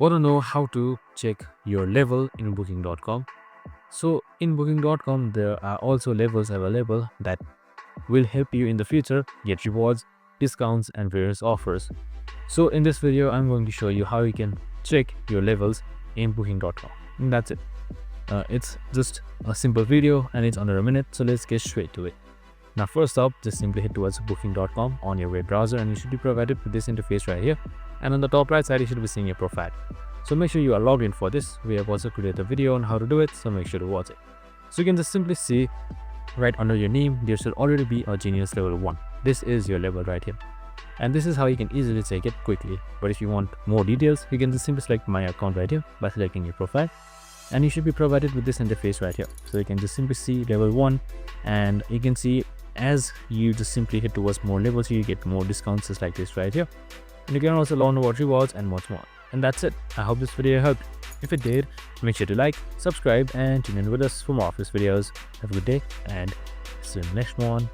Want to know how to check your level in booking.com? So in booking.com there are also levels available that will help you in the future get rewards, discounts and various offers. So in this video I'm going to show you how you can check your levels in booking.com, and that's it. It's just a simple video and it's under a minute, so let's get straight to it. Now first up, just simply head towards booking.com on your web browser and you should be provided with this interface right here, and on the top right side you should be seeing your profile. So make sure you are logged in for this. We have also created a video on how to do it, so make sure to watch it. So you can just simply see right under your name there should already be a Genius level 1. This is your level right here, and this is how you can easily check it quickly. But if you want more details, you can just simply select my account right here by selecting your profile, and you should be provided with this interface right here. So you can just simply see level 1, and you can see as you just simply hit towards more levels you get more discounts just like this right here, and you can also learn about rewards and much more. And that's it. I hope this video helped. If it did, make sure to like, subscribe and tune in with us for more of these videos. Have a good day and see you in the next one.